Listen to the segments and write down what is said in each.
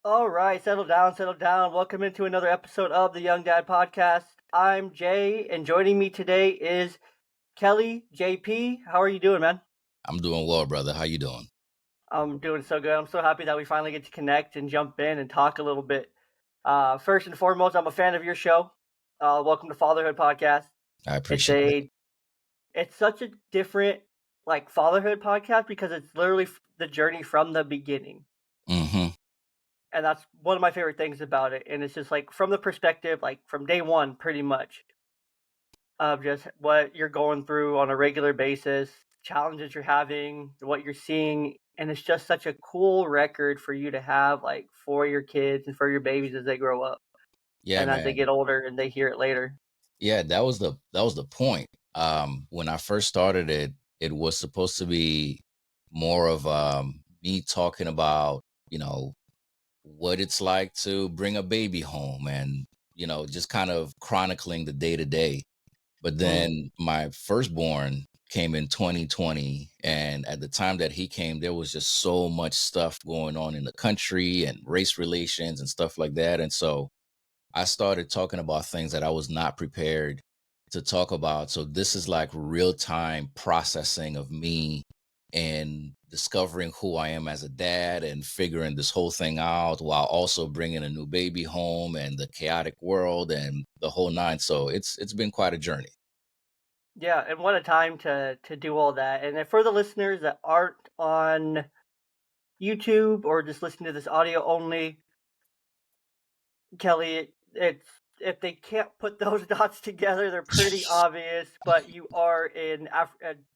All right, settle down, settle down. Welcome into another episode of the Young Dad Podcast. I'm Jay, and joining me today is Kelly, JP. How are you doing, man? I'm doing well, brother. How you doing? I'm doing so good. I'm so happy that we finally get to connect and jump in and talk a little bit. First and foremost, I'm a fan of your show. Welcome to Fatherhood Podcast. I It's appreciate it. a, it's such a different fatherhood podcast because it's literally the journey from the beginning. Mm-hmm. And that's one of my favorite things about it. And it's just like from the perspective, like from day one, pretty much, of just what you're going through on a regular basis, challenges you're having, what you're seeing. And it's just such a cool record for you to have, like for your kids and for your babies as they grow up Yeah, and as they man. get older and they hear it later. Yeah, that was the point. When I first started it was supposed to be more of me talking about, you know, what it's like to bring a baby home and, just kind of chronicling the day to day. But Mm. then my firstborn came in 2020, and at the time that he came, there was just so much stuff going on in the country and race relations and stuff like that. And so I started talking about things that I was not prepared to talk about. So this is like real time processing of me and discovering who I am as a dad and figuring this whole thing out while also bringing a new baby home and the chaotic world and the whole nine. So it's been quite a journey. Yeah, and what a time to do all that. And for the listeners that aren't on YouTube or just listening to this audio only, Kelly, it's if they can't put those dots together, they're pretty obvious. But you are a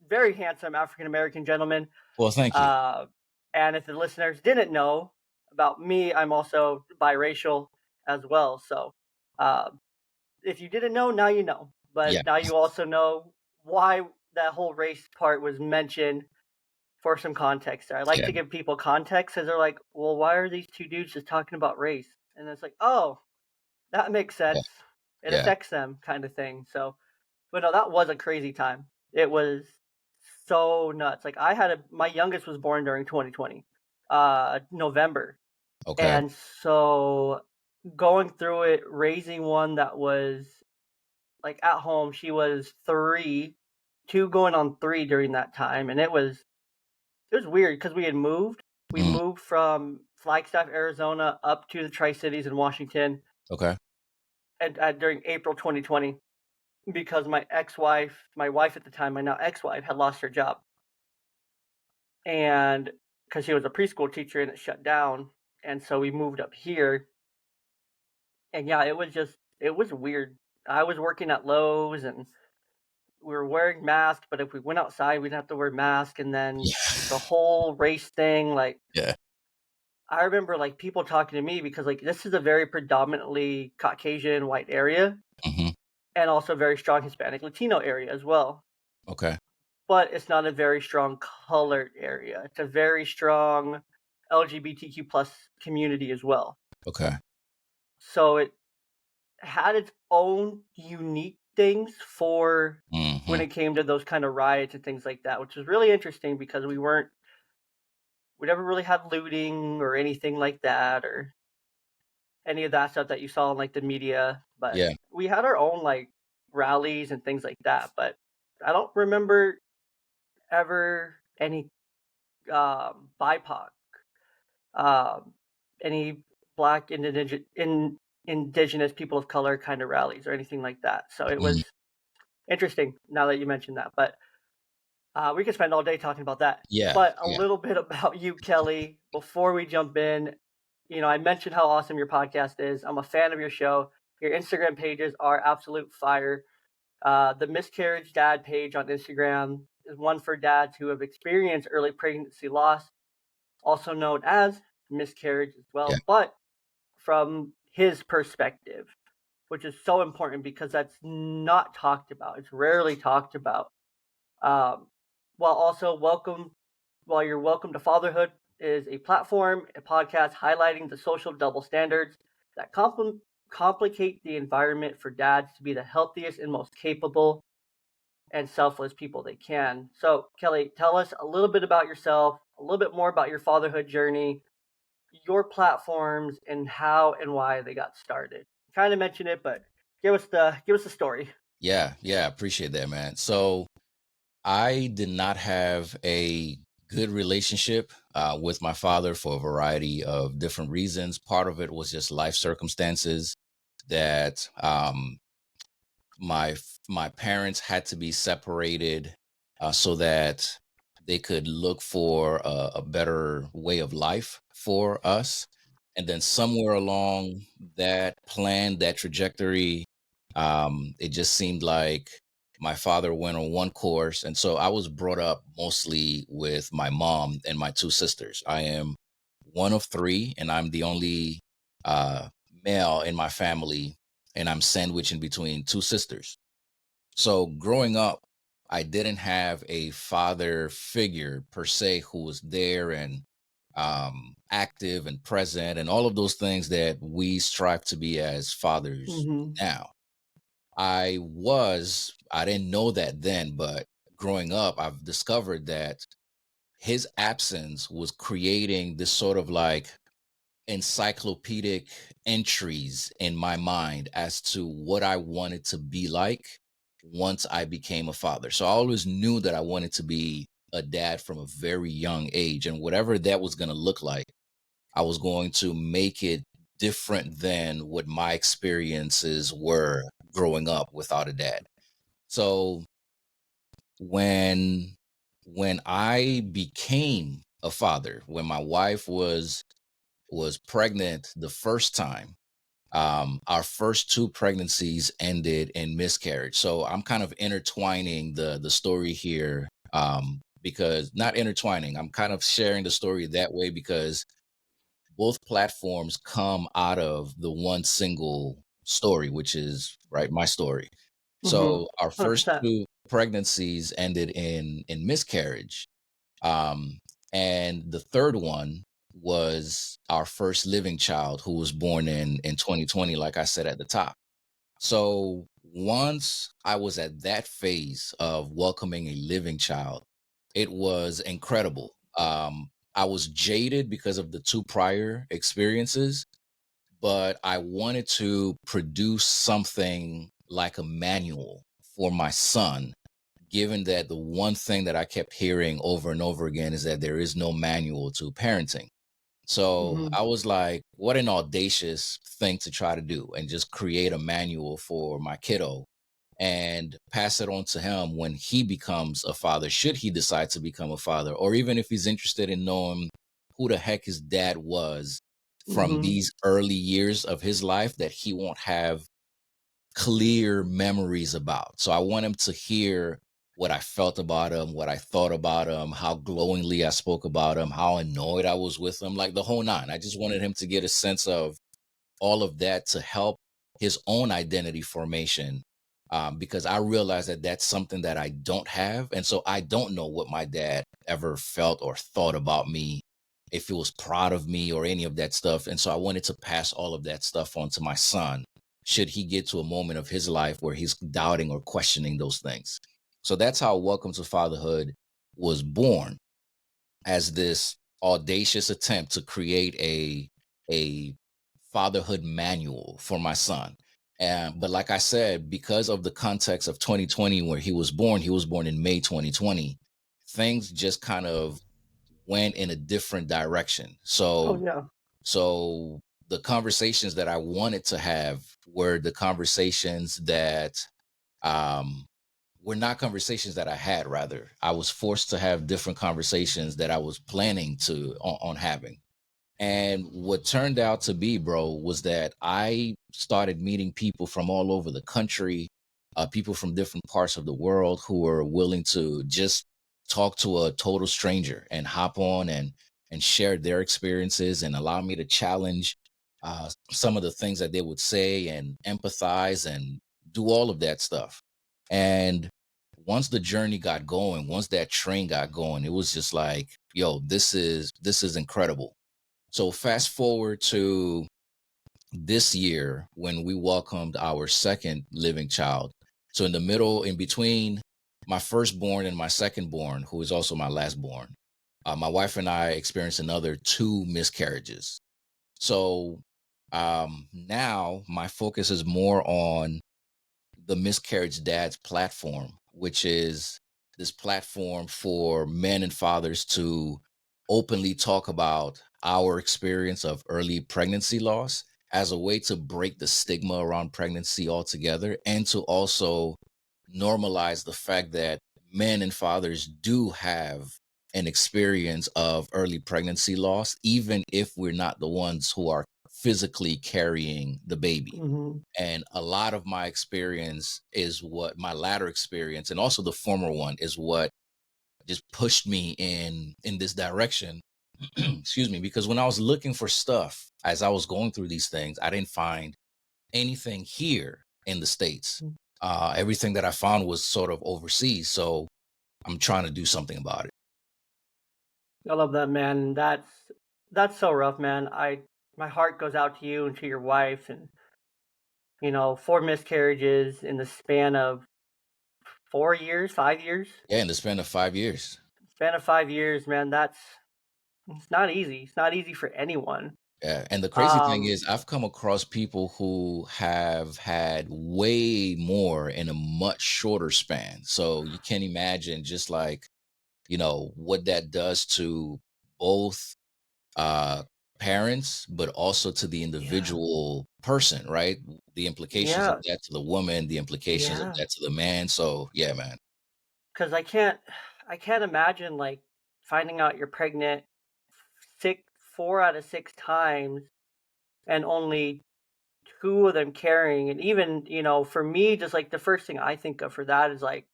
very handsome African American gentleman. Well, thank you. Uh, and if the listeners didn't know about me, I'm also biracial as well. So uh, if you didn't know, now you know. Yeah, But now you also know why that whole race part was mentioned for some context there. I like yeah, to give people context because they're like, well, why are these two dudes just talking about race? And it's like, oh, that makes yeah, sense. It yeah. affects them, kind of thing. So, but no, that was a crazy time. It was so nuts. Like my youngest was born during 2020, November, Okay. and so going through it, raising one that was like at home, she was 3, 2 going on 3 during that time, and it was weird because we had moved. We Mm, moved from Flagstaff, Arizona, up to the Tri Cities in Washington, okay. and during April 2020 because my wife at the time, my now ex-wife, had lost her job, and because she was a preschool teacher and it shut down, and so we moved up here, and yeah, it was weird. I was working at Lowe's and we were wearing masks, but if we went outside, we'd have to wear masks, and then Yeah. the whole race thing, like Yeah. I remember like people talking to me because like this is a very predominantly Caucasian white area Hmm. and also very strong Hispanic Latino area as well. Okay. But it's not a very strong colored area. It's a very strong LGBTQ plus community as well. Okay. So it had its own unique things for when Hmm. it came to those kind of riots and things like that, which was really interesting because we never really had looting or anything like that or any of that stuff that you saw in like the media. But Yeah. we had our own like rallies and things like that. But I don't remember ever any BIPOC, um, any Black indigenous people of color kind of rallies or anything like that. So it Mm, was interesting now that you mentioned that. But we could spend all day talking about that. yeah. But a Yeah. little bit about you, Kelly, before we jump in. I mentioned how awesome your podcast is. I'm a fan of your show. Your Instagram pages are absolute fire. The Miscarriage Dad page on Instagram is one for dads who have experienced early pregnancy loss, also known as miscarriage as Yeah. well, but from his perspective, which is so important because that's not talked about. It's rarely talked about. Um, while also while you're welcome to Fatherhood is a platform, a podcast highlighting the social double standards that complicate the environment for dads to be the healthiest and most capable and selfless people they can. So, Kelly, tell us a little bit about yourself, a little bit more about your fatherhood journey, your platforms and how and why they got started. Kind of mention it, but give us the story. Yeah, appreciate that, man. So I did not have a good relationship with my father for a variety of different reasons. Part of it was just life circumstances that my parents had to be separated so that they could look for a better way of life for us. And then somewhere along that plan, that trajectory, it just seemed like my father went on one course. And so I was brought up mostly with my mom and my two sisters. I am one of three, and I'm the only uh, male in my family, and I'm sandwiched in between two sisters. So growing up, I didn't have a father figure per se who was there and active and present and all of those things that we strive to be as fathers Hmm. now. I didn't know that then, but growing up, I've discovered that his absence was creating this sort of like encyclopedic entries in my mind as to what I wanted to be like once I became a father. So I always knew that I wanted to be a dad from a very young age. And whatever that was going to look like, I was going to make it different than what my experiences were growing up without a dad. So when when I became a father, when my wife was pregnant the first time, our first two pregnancies ended in miscarriage. So I'm kind of intertwining the story here, because not intertwining. I'm kind of sharing the story that way because both platforms come out of the one single story, which is right my story. Hmm. So our first 100%. two pregnancies ended in miscarriage, um, and the third one was our first living child who was born in 2020, like I said at the top. So once I was at that phase of welcoming a living child, it was incredible. I was jaded because of the two prior experiences, but I wanted to produce something like a manual for my son, given that the one thing that I kept hearing over and over again is that there is no manual to parenting. So Hmm. I was like, what an audacious thing to try to do and just create a manual for my kiddo and pass it on to him when he becomes a father, should he decide to become a father, or even if he's interested in knowing who the heck his dad was from Hmm. these early years of his life that he won't have clear memories about. So I want him to hear what I felt about him, what I thought about him, how glowingly I spoke about him, how annoyed I was with him, like the whole nine. I just wanted him to get a sense of all of that to help his own identity formation, because I realized that that's something that I don't have. And so I don't know what my dad ever felt or thought about me, if he was proud of me or any of that stuff. And so I wanted to pass all of that stuff on to my son, should he get to a moment of his life where he's doubting or questioning those things. So that's how Welcome to Fatherhood was born, as this audacious attempt to create a fatherhood manual for my son. And but like I said, because of the context of 2020 where he was born in May 2020, things just kind of went in a different direction. Oh So yeah. so the conversations that I wanted to have were the conversations that um were not conversations that I had. Rather, I was forced to have different conversations that I was planning to on having. And what turned out to be, bro, was that I started meeting people from all over the country, people from different parts of the world who were willing to just talk to a total stranger and hop on and share their experiences and allow me to challenge some of the things that they would say and empathize and do all of that stuff. And once the journey got going, once that train got going, it was just like, yo, this is incredible. So fast forward to this year when we welcomed our second living child. So in the middle, in between my firstborn and my secondborn, who is also my lastborn, my wife and I experienced another two miscarriages. So now my focus is more on the Miscarriage Dads platform, which is this platform for men and fathers to openly talk about our experience of early pregnancy loss as a way to break the stigma around pregnancy altogether, and to also normalize the fact that men and fathers do have an experience of early pregnancy loss, even if we're not the ones who are physically carrying the baby. Hmm. And a lot of my experience is what my latter experience, and also the former one, is what just pushed me in this direction. Excuse me, because when I was looking for stuff as I was going through these things, I didn't find anything here in the States. Everything that I found was sort of overseas. So I'm trying to do something about it. I love that, man. That's so rough, man. My heart goes out to you and to your wife, and 4 miscarriages in the span of 4 years, 5 years. Yeah, in the span of 5 years. Span of 5 years, man. It's not easy. It's not easy for anyone. Yeah, and the crazy thing Um, is I've come across people who have had way more in a much shorter span. So you can imagine just like, what that does to both uh parents, but also to the yeah, individual person, right? The implications of yeah, that to the woman, the implications of yeah. that to the man. So yeah, man. Because I can't imagine like finding out you're pregnant 4 out of 6 times and only two of them carrying. And even for me, just like the first thing I think of for that is like,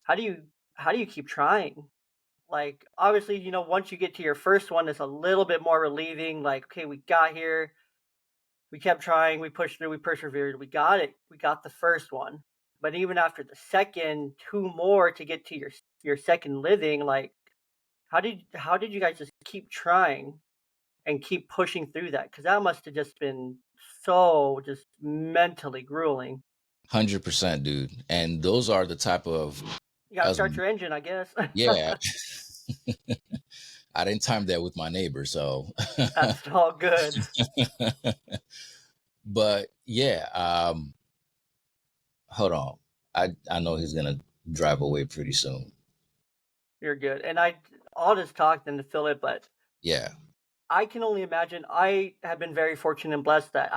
how do you how do you keep trying? Like, obviously, once you get to your first one, it's a little bit more relieving. Like, okay, we got here, we kept trying, we pushed through, we persevered, we got it, we got the first one. But even after the second, two more to get to your second living, like, how did you guys just keep trying and keep pushing through that? Because that must have just been so just mentally grueling. 100%, dude. And those are the type of You got to as start your engine, I guess. yeah. I didn't time that with my neighbor, so That's all good. but yeah, hold on. I know he's gonna drive away pretty soon. You're good. And I'll just talk then to Philip, but Yeah. I can only imagine. I have been very fortunate and blessed that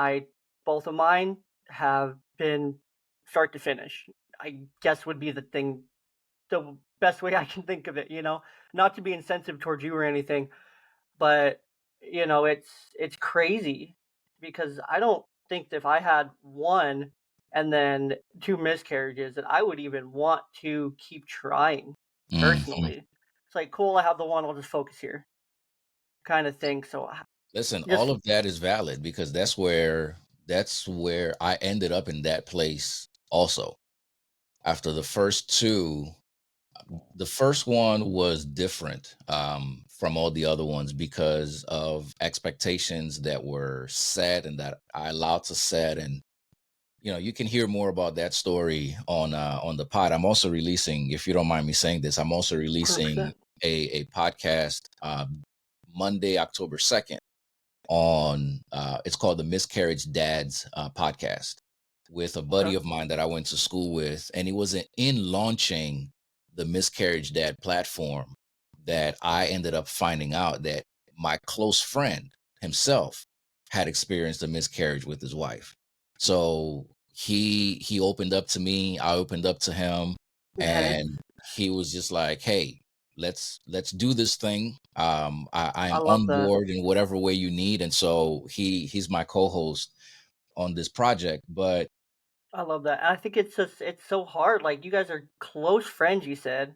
both of mine have been start to finish. I guess would be the best way I can think of it. Not to be insensitive towards you or anything, but it's crazy because I don't think that if I had one and then two miscarriages that I would even want to keep trying Mhm. personally. It's like, cool, I have the one, I'll just focus here kind of thing. So Listen, all just of that is valid because that's where I ended up in that place also. After the first one was different from all the other ones because of expectations that were set and that I allowed to set. And you can hear more about that story on the pod. I'm also releasing, if you don't mind me saying this, I'm also releasing 100%. a podcast Monday, October 2nd on it's called the Miscarriage Dads podcast with a buddy Okay. of mine that I went to school with, and it was in launching the Miscarriage Dad platform that I ended up finding out that my close friend himself had experienced a miscarriage with his wife. So he opened up to me, I opened up to him, Nice. and he was just like, "Hey, let's do this thing. I I am love on that. board in whatever way you need." And so he's my co-host on this project. But I love that. I think it's so hard. Like, you guys are close friends, you said,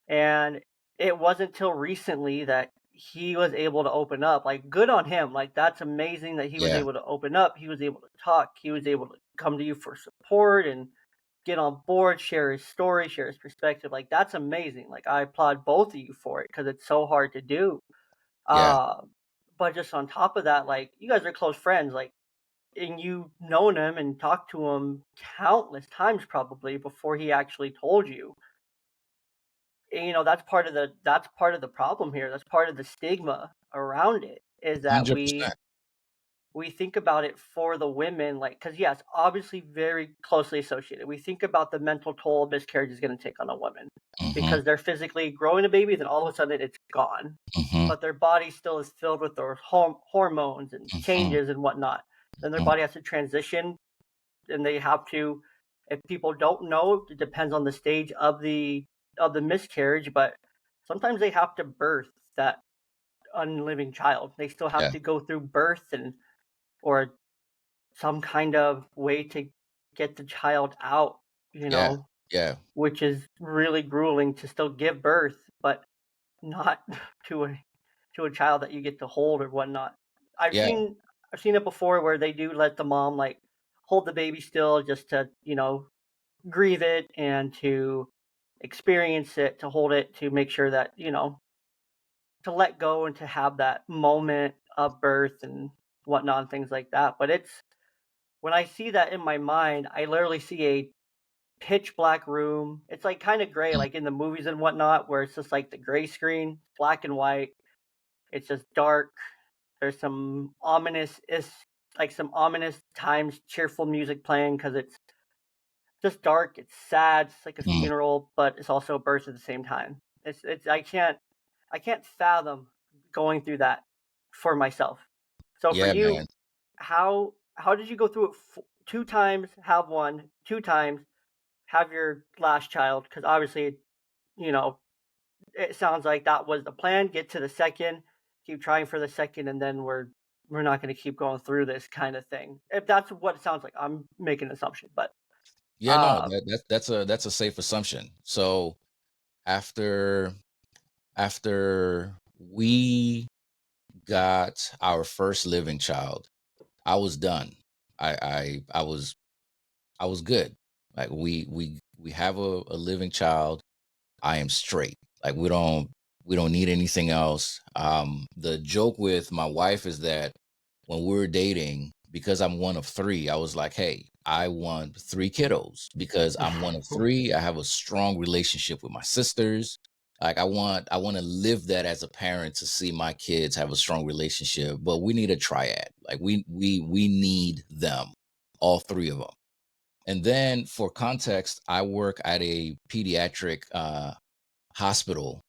and it wasn't till recently that he was able to open up. Like, good on him. Like, that's amazing that he was yeah, able to open up. He was able to talk. He was able to come to you for support and get on board, share his story, share his perspective. Like, that's amazing. Like, I applaud both of you for it because it's so hard to do. yeah, Uh, but just on top of that, like, you guys are close friends. Like, and you've known him and talked to him countless times probably before he actually told you. And, that's part of the problem here. That's part of the stigma around it is that we 100%. we think about it for the women, like, because yes, obviously very closely associated. We think about the mental toll miscarriage is going to take on a woman Mm-hmm. because they're physically growing a baby, then all of a sudden it's gone, Mm-hmm. but their body still is filled with those hormones and Mm-hmm. changes and whatnot. Then their body has to transition, and they have to. If people don't know, it depends on the stage of the miscarriage, but sometimes they have to birth that unliving child. They still have Yeah. to go through birth and or some kind of way to get the child out, Yeah. Yeah. which is really grueling to still give birth, but not to a child that you get to hold or whatnot. I've Yeah. seen I've seen it before where they do let the mom like hold the baby still just to, grieve it and to experience it, to hold it, to make sure that, to let go and to have that moment of birth and whatnot and things like that. But it's when I see that in my mind, I literally see a pitch black room. It's like kind of gray, Mm. like in the movies and whatnot, where it's just like the gray screen, black and white. It's just dark. There's some ominous times cheerful music playing because it's just dark. It's sad. It's like a Mm. funeral, but it's also a birth at the same time. It's I can't fathom going through that for myself. So for Yeah, you, man. how did you go through it two times, have one, two times, have your last child? Because obviously, you know, it sounds like that was the plan. Get to the second, keep trying for the second, and then we're not going to keep going through this kind of thing. If that's what it sounds like, I'm making an assumption, but Yeah, no, uh, that's a safe assumption. So after after we got our first living child, I was done. I was good. Like we have a living child. I am straight. Like we don't need anything else. The joke with my wife is that when we were dating, because I'm one of three, I was like, hey, I want three kiddos because I'm one of three. I have a strong relationship with my sisters. Like I want to live that as a parent to see my kids have a strong relationship. But we need a triad. Like we need them, all three of them. And then for context, I work at a pediatric hospital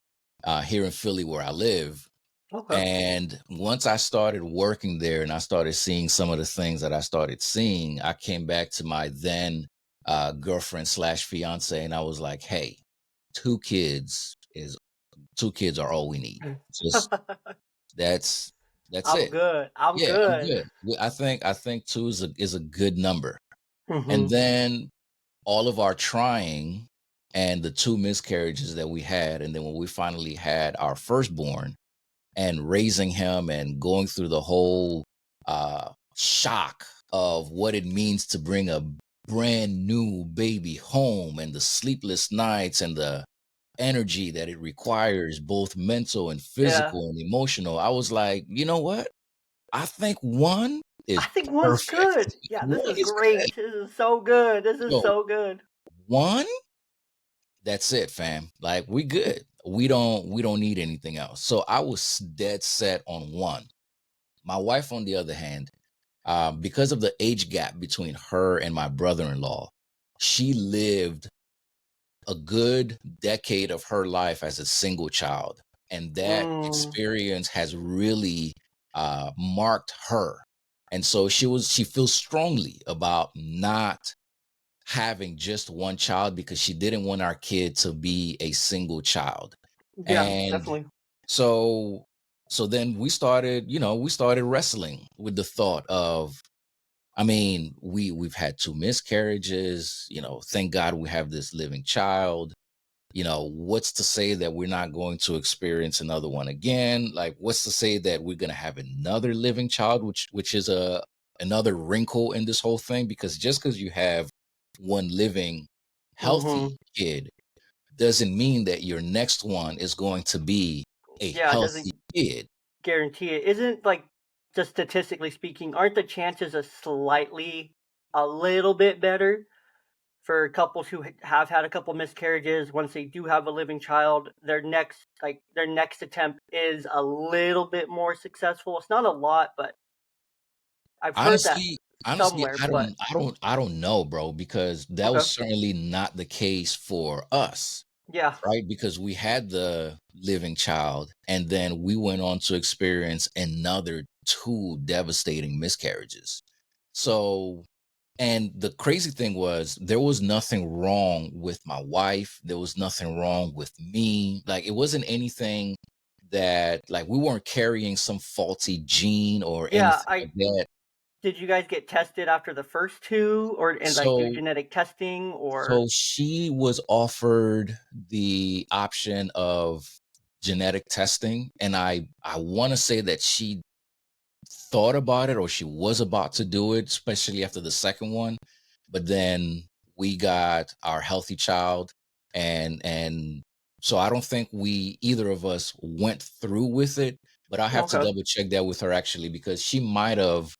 here in Philly where I live. okay. And once I started working there and I started seeing some of the things that I started seeing, I came back to my then girlfriend slash fiance and I was like, hey, two kids is two kids are all we need. Just that's that's I'm it. good. I'm Yeah, I'm good. good. I think two is a good number. And Hmm. then all of our trying and the two miscarriages that we had, and then when we finally had our firstborn and raising him and going through the whole shock of what it means to bring a brand new baby home and the sleepless nights and the energy that it requires, both mental and Yeah. physical and emotional, I was like, you know what? I think one I is think one's perfect. good. Yeah, this One is is good. great. This is so good. This is So so good. one, that's it, fam. Like we good. We don't need anything else. So I was dead set on one. My wife, on the other hand, because of the age gap between her and my brother-in-law, she lived a good decade of her life as a single child, and that Mm, experience has really marked her. And so she feels strongly about not having just one child because she didn't want our kid to be a single child. yeah, And definitely. so so then we started, we started wrestling with the thought of, I mean, we've had two miscarriages, thank God we have this living child. What's to say that we're not going to experience another one again? Like, what's to say that we're going to have another living child, which is another wrinkle in this whole thing? Because just because you have one living Hmm. healthy kid doesn't mean that your next one is going to be a Yeah, it healthy doesn't kid. guarantee it. Isn't like just statistically speaking, aren't the chances a little bit better for couples who have had a couple miscarriages? Once they do have a living child, their next attempt is a little bit more successful. It's not a lot, but I've heard that Honestly, somewhere, but I don't know, bro, because that was okay. certainly not the case for us, Yeah. right? Because we had the living child, and then we went on to experience another two devastating miscarriages. So, and the crazy thing was, there was nothing wrong with my wife. There was nothing wrong with me. Like, it wasn't anything that, like, we weren't carrying some faulty gene or Yeah, anything I like that. did you guys get tested after the first two or and, like, do So, genetic testing or so she was offered the option of genetic testing, and I want to say that she thought about it, or she was about to do it, especially after the second one. But then we got our healthy child, and so I don't think we either of us went through with it. But I have to okay. double check that with her, actually, because she might have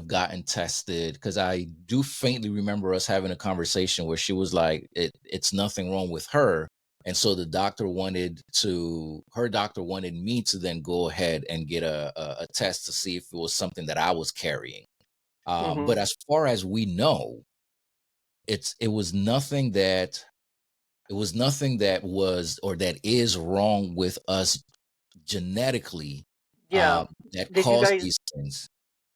gotten tested, because I do faintly remember us having a conversation where she was like, it's nothing wrong with her. And so her doctor wanted me to then go ahead and get a test to see if it was something that I was carrying. But Mhm. as far as we know, it was nothing that was or that is wrong with us genetically, Yeah. that Did you caused guys these things.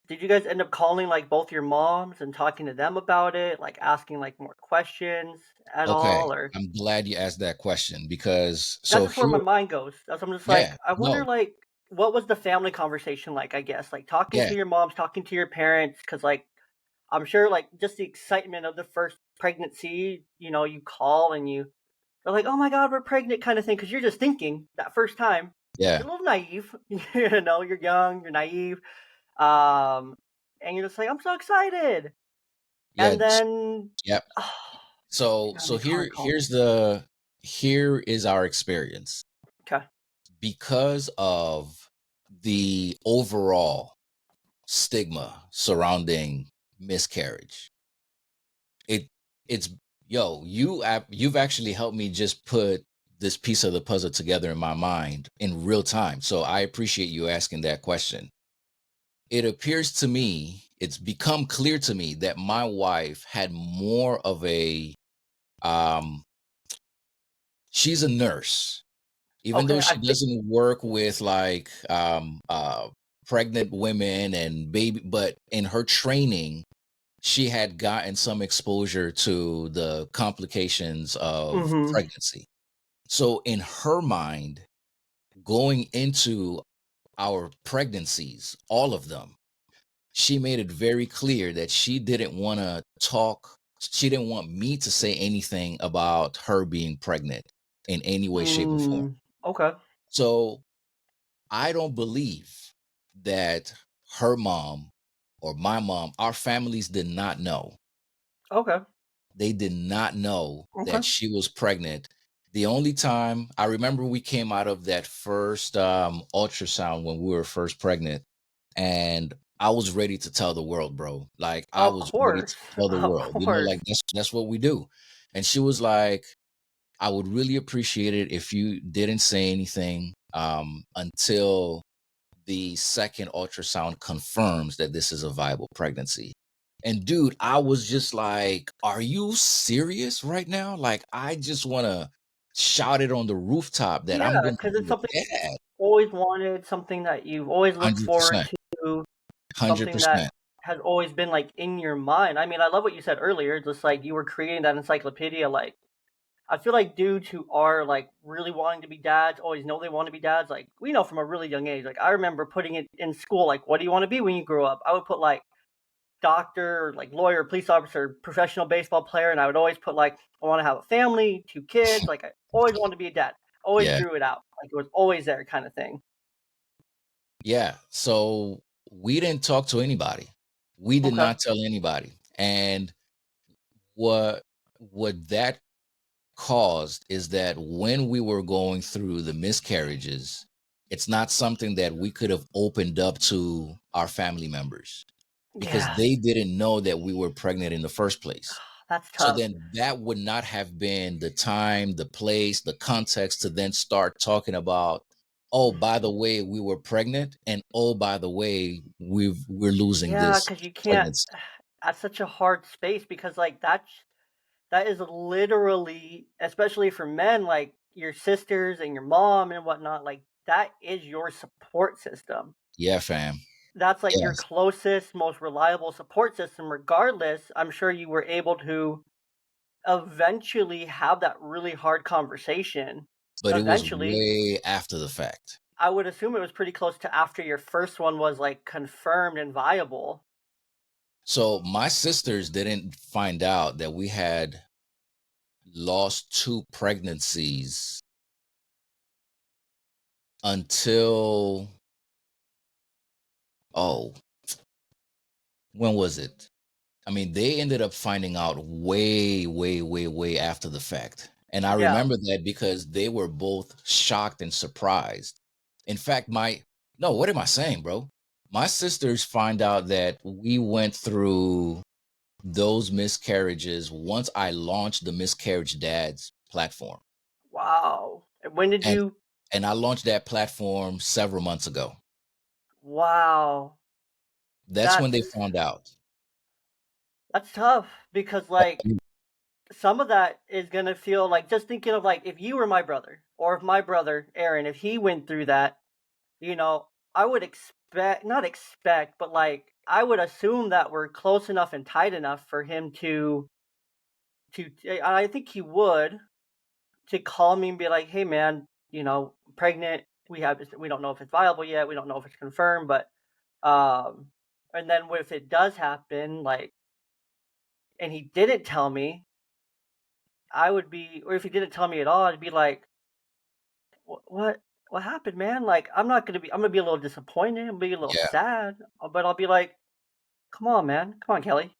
did you guys end up calling, like, both your moms and talking to them about it, like, asking, like, more questions at Okay, all, or I'm glad you asked that question, because that's so just where here, my mind goes. That's I'm just like, yeah, I no, wonder, like, what was the family conversation like, I guess? Like, talking yeah, to your moms, talking to your parents, because like, I'm sure, like, just the excitement of the first pregnancy, you call and they're like, "Oh my god, we're pregnant," kinda thing, because 'cause you're just thinking that first time. yeah, You're a little naive, you're young, you're naive, um, and you're just like, "I'm so excited." yeah, And then yep. it So kinda so makes my here heart cold. here's here is our experience. 'Kay. Because of the overall stigma surrounding miscarriage, it it's you've actually helped me just put this piece of the puzzle together in my mind in real time. So I appreciate you asking that question. It appears to me, it's become clear to me that my wife had more of a um she's a nurse. Even though Okay, I she think doesn't work with, like, pregnant women and baby, but in her training, she had gotten some exposure to the complications of mhm, pregnancy. So in her mind, going into our pregnancies, all of them, she made it very clear that she didn't want me to say anything about her being pregnant in any way, shape, or form. okay, So I don't believe that her mom or my mom, our families did not know. okay, They did not know okay. that she was pregnant. The only time I remember, we came out of that first ultrasound when we were first pregnant, and I was ready to tell the world, bro. Like, I Of was ready to course, tell the of world, course. like, that's what we do. And she was like, I would really appreciate it if you didn't say anything until the second ultrasound confirms that this is a viable pregnancy. And dude, I was just like, are you serious right now? Like, I just want to shout it on the rooftop that I'm Yeah, going to because it's be something a dad. you've always wanted, something that you've always looked forward 100%. to, something that 100%. has always been, like, in your mind. I mean, I love what you said earlier, just like you were creating that encyclopedia, like, I feel like dudes who are, like, really wanting to be dads, always know they wanna be dads, like, we know from a really young age, like, I remember putting it in school, like, "What do you wanna be when you grow up?" I would put, like, doctor, like, lawyer, police officer, professional baseball player, and I would always put, like, I wanna have a family, 2 kids, like, I always wanted to be a dad. Always Yeah. drew it out, like, it was always there kinda thing. Yeah. So we didn't talk to anybody. We did Okay. not tell anybody. And what that caused is that when we were going through the miscarriages, it's not something that we could have opened up to our family members, because Yeah, they didn't know that we were pregnant in the first place. that's So tough. then that would not have been the time, the place, the context to then start talking about, oh, by the way, we were pregnant, and oh, by the way, we're losing Yeah, this because you can't. pregnancy. That's such a hard space because like that is literally, especially for men, like your sisters and your mom and whatnot. Like that is your support system. Yeah, fam. That's like your Yes. closest, most reliable support system. Regardless, I'm sure you were able to eventually have that really hard conversation. But it was Eventually, way after the fact. I would assume it was pretty close to after your first one was like confirmed and viable. So my sisters didn't find out that we had lost 2 pregnancies until, oh, when was it? I mean, they ended up finding out way, way, way, way after the fact. And I Yeah. remember that because they were both shocked and surprised. In fact, no, what am I saying, bro? My sisters find out that we went through those miscarriages once I launched the Miscarriage Dads platform. Wow. And when did And you? and I launched that platform several months ago. Wow. That's when That's they found out. that's tough because like some of that is gonna feel like just thinking of like if you were my brother or if my brother Aaron, if he went through that, I would expect not expect, but like I would assume that we're close enough and tight enough for him to I think he would to call me and be like, "Hey man, pregnant. We don't know if it's viable yet. We don't know if it's confirmed, but um and then if it does happen, like and he didn't tell me, I would be or if he didn't tell me at all, I'd be like, What happened, man? Like I'm gonna be a little disappointed, I'm gonna be a little Yeah. sad, but I'll be like, "Come on, man. Come on, Kelly.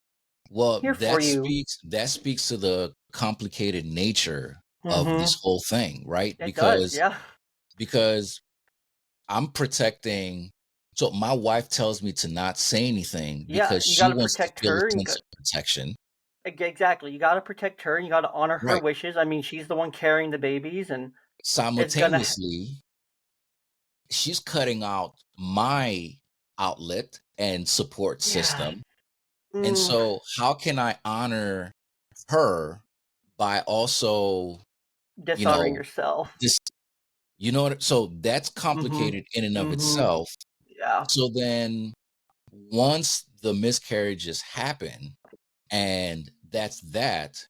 Well, Here for you." that speaks to the complicated nature of this Mhm. whole thing, right? It does, yeah. Because I'm protecting, so my wife tells me to not say anything Yeah, because you she gotta wants to protect feel her a and sense of protection. exactly. You gotta protect her and you gotta honor her Right. wishes. I mean, she's the one carrying the babies and is gonna Simultaneously, she's cutting out my outlet and support yeah. system. And Mm, so how can I honor her by also, you dishonoring know, yourself. this, so that's Mhm. complicated in and of Mhm. itself. Yeah. So then once the miscarriages happen and that's that,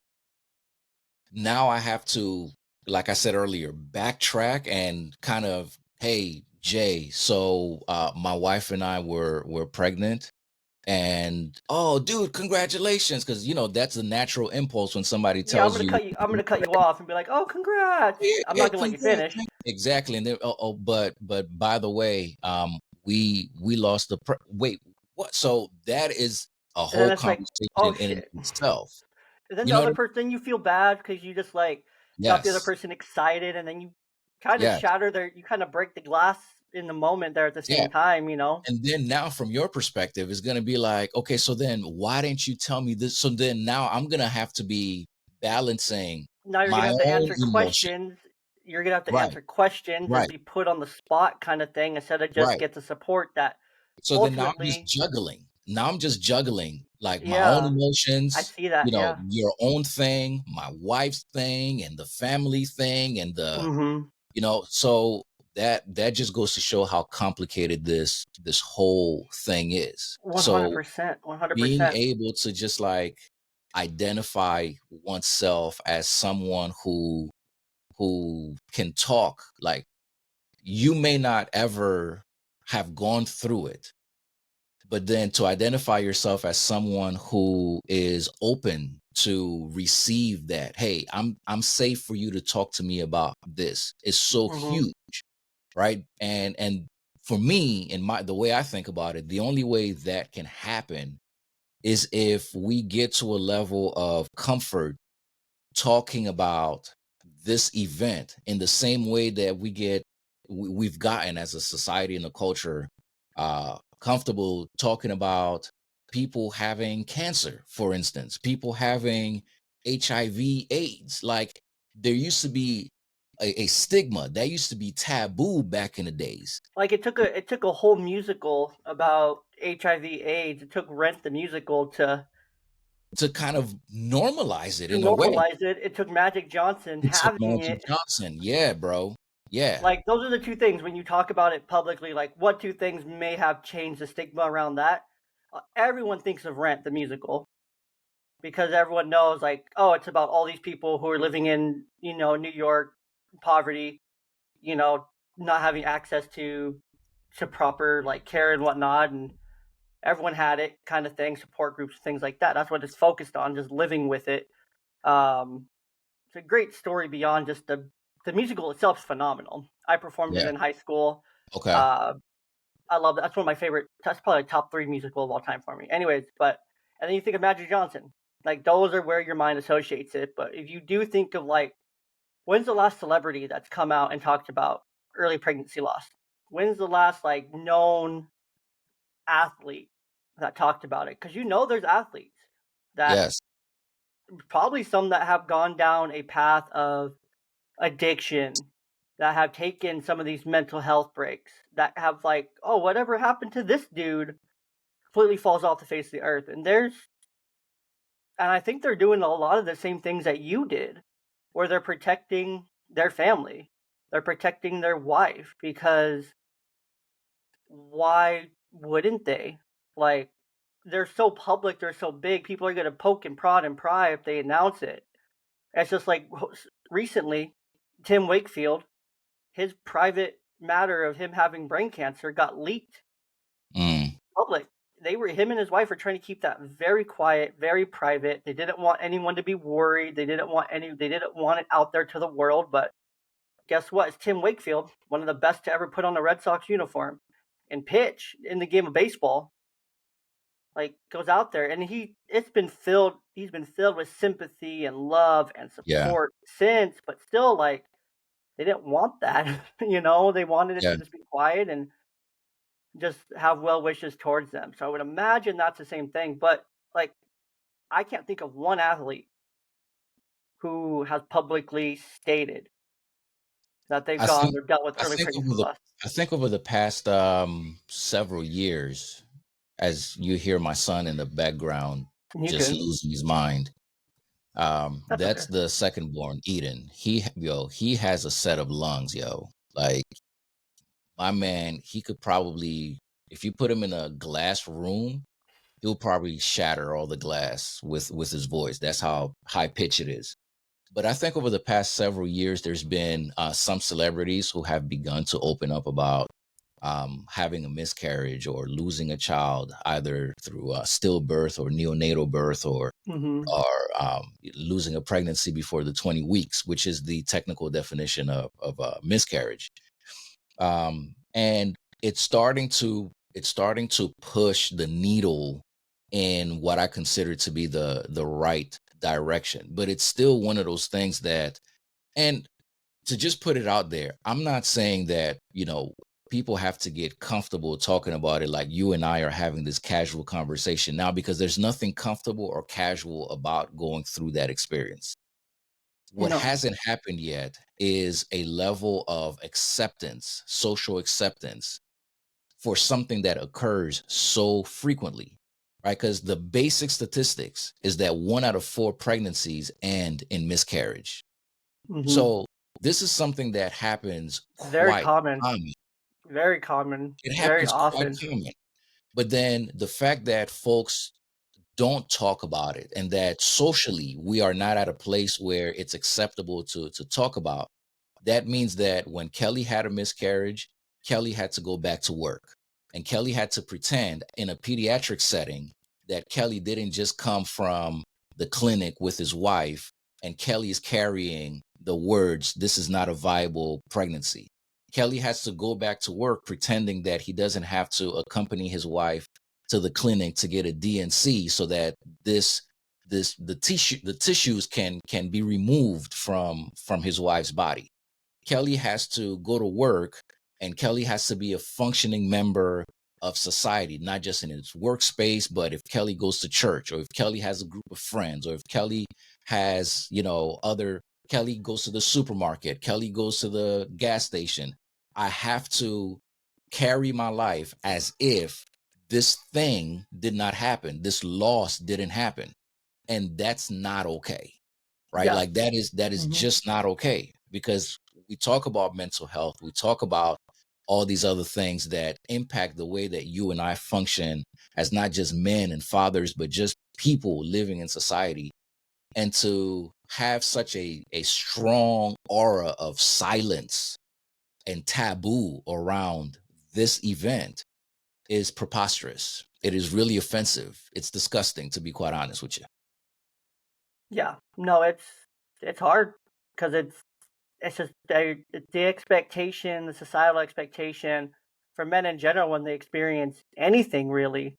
now I have to, like I said earlier, backtrack and kind of, hey, Jay, so my wife and I were pregnant. And oh, dude, congratulations. Cause that's a natural impulse when somebody Yeah, tells you, I'm gonna cut you off and be like, "Oh, congrats." yeah, I'm yeah, not gonna let you congrats, finish. man. Exactly. And then, but by the way, we lost wait, what? So that is a And then whole it's like, conversation "Oh in and shit." of itself. And then You the know what other I mean? person, then you feel bad because you just like got the other Yes. person excited, and then you kind of Yes. shatter their, you kind of break the glass in the moment there at the Yeah. same time. And then now from your perspective, it's gonna be like, okay, so then why didn't you tell me this? So then now I'm gonna have to be balancing Now you're gonna my have to own answer emotion. questions. You're gonna have to Right, answer questions and right, be put on the spot kind of thing instead of just right. get the support that So then now I'm just ultimately, juggling. Now I'm just juggling like my own yeah, I emotions, see that, yeah. your own thing, my wife's thing, and the family thing, and Mhm. so that just goes to show how complicated this whole thing is. So 100%, being 100%. able to just like identify oneself as someone who can talk, like you may not ever have gone through it, but then to identify yourself as someone who is open to receive that, hey, I'm safe for you to talk to me about this, is so Mhm. huge, right? And for me, in my the way I think about it, the only way that can happen is if we get to a level of comfort talking about this event in the same way that we've gotten as a society and a culture comfortable talking about people having cancer, for instance, people having HIV AIDS. Like there used to be a stigma that used to be taboo back in the days. Like it took a whole musical about HIV/AIDS. It took Rent the musical To kind of normalize it to in a way. normalize it. It took Magic Johnson It took having Magic it. Johnson. Yeah, bro. Yeah. Like those are the two things when you talk about it publicly. Like what two things may have changed the stigma around that? Everyone thinks of Rent the musical because everyone knows like, oh, it's about all these people who are living in New York poverty, you know, not having access to proper like care and whatnot, and everyone had it kind of thing, support groups, things like that. That's what it's focused on, just living with it. Um, it's a great story beyond just the musical itself is phenomenal. I performed it Yeah. in high school. Okay. Uh, I love it. That's one of my favorite. That's probably a top three musical of all time for me. Anyways, but and then you think of Magic Johnson. Like those are where your mind associates it. But if you do think of like, when's the last celebrity that's come out and talked about early pregnancy loss? When's the last like known athlete that talked about it? Because there's athletes that Yes. probably some that have gone down a path of addiction, that have taken some of these mental health breaks, that have like, oh, whatever happened to this dude completely falls off the face of the earth. And I think they're doing a lot of the same things that you did, where they're protecting their family, they're protecting their wife, because why wouldn't they? Like, they're so public, they're so big, people are going to poke and prod and pry if they announce it. It's just like recently, Tim Wakefield, his private matter of him having brain cancer got leaked Mm. public. Him and his wife were trying to keep that very quiet, very private. They didn't want anyone to be worried. They didn't want it out there to the world. But guess what? It's Tim Wakefield, one of the best to ever put on a Red Sox uniform and pitch in the game of baseball. Like goes out there and he's been filled with sympathy and love and Yeah. support since, but still like they didn't want that. They wanted it Yeah. to just be quiet and just have well wishes towards them. So I would imagine that's the same thing. But like I can't think of one athlete who has publicly stated that they've I gone think or dealt with I early think pregnancy over the loss. I think over the past several years, as you hear my son in the background You just could. losing his mind. That's okay. That's the second born, Eden. He has a set of lungs, yo. Like my man, he could probably, if you put him in a glass room, he'll probably shatter all the glass with his voice. That's how high pitch it is. But I think over the past several years, there's been some celebrities who have begun to open up about having a miscarriage or losing a child, either through stillbirth or neonatal birth, Mm-hmm. or losing a pregnancy before the 20 weeks, which is the technical definition of miscarriage. And it's starting to push the needle in what I consider to be the right direction. But it's still one of those things that, and to just put it out there, I'm not saying that, people have to get comfortable talking about it like you and I are having this casual conversation now, because there's nothing comfortable or casual about going through that experience. What No. hasn't happened yet is a level of acceptance, social acceptance for something that occurs so frequently, right? Because the basic statistics is that 1 out of 4 pregnancies end in miscarriage. Mm-hmm. So this is something that happens It's very quite common. common. Very common. It Very happens quite often. common. But then the fact that folks don't talk about it, and that socially we are not at a place where it's acceptable to talk about, that means that when Kelly had a miscarriage, Kelly had to go back to work, and Kelly had to pretend in a pediatric setting that Kelly didn't just come from the clinic with his wife, and Kelly is carrying the words, "This is not a viable pregnancy." Kelly has to go back to work pretending that he doesn't have to accompany his wife to the clinic to get a DNC, so that this the tissues can be removed from his wife's body. Kelly has to go to work, and Kelly has to be a functioning member of society, not just in its workspace, but if Kelly goes to church, or if Kelly has a group of friends, or if Kelly has, other Kelly goes to the supermarket. Kelly goes to the gas station. I have to carry my life as if this thing did not happen. This loss didn't happen. And that's not okay. Right? Yeah. Like that is Hmm. just not okay, because we talk about mental health. We talk about all these other things that impact the way that you and I function as not just men and fathers, but just people living in society. And to have such a strong aura of silence and taboo around this event is preposterous. It is really offensive. It's disgusting, to be quite honest with you. Yeah. No, it's hard because it's just the expectation, the societal expectation for men in general when they experience anything really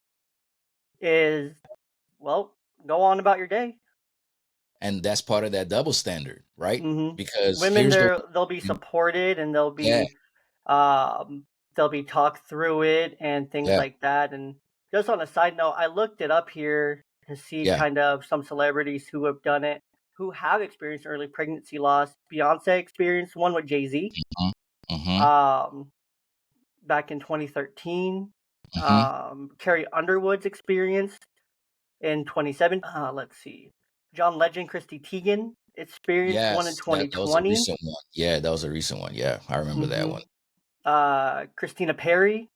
is, well, go on about your day. And that's part of that double standard, right? Hmm. Because Women, here's the they'll be one. supported and Yeah, um they'll be talked through it and things yeah, like that. And just on a side note, I looked it up here to see yeah. kind of some celebrities who have done it, who have experienced early pregnancy loss. Beyonce experienced one with Jay-Z. Mhm, mhm, Um, back in 2013. mhm. Carrie Underwood's experienced in 2017. Let's see. John Legend, Christy Teigen experienced one in Yes, that was a 2020. recent one. Yeah, that was a recent one. Yeah, I remember that Hmm. one. Christina Perry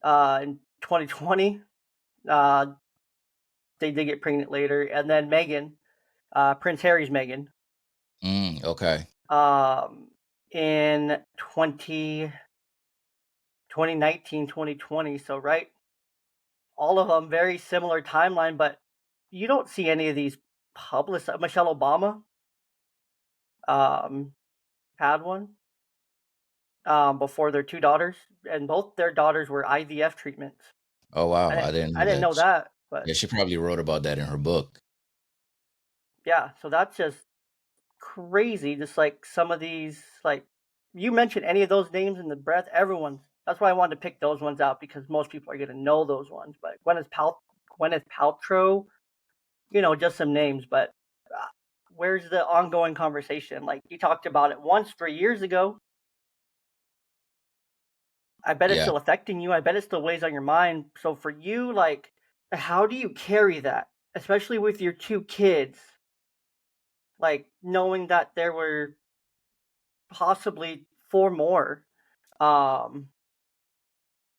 in 2020. Uh, they did get pregnant later. And then Megan, Prince Harry's Megan, Okay. um, in 2019, 2020. So, right, all of them very similar timeline, but you don't see any of these public. Michelle Obama um, had one before their two daughters, and both their daughters were IVF treatments. Oh wow, I didn't I know didn't that. know that, but Yeah, she probably wrote about that in her book. yeah. So that's just crazy. Just like some of these, like you mentioned, any of those names in the breath, everyone's. That's why I wanted to pick those ones out because most people are going to know those ones. But Gwyneth Paltrow, just some names, but uh, where's the ongoing conversation? Like you talked about it once 3 years ago. I bet it's Yeah, still affecting you. I bet it still weighs on your mind. So for you, like, how do you carry that, especially with your two kids? Like knowing that there were possibly four more. Um,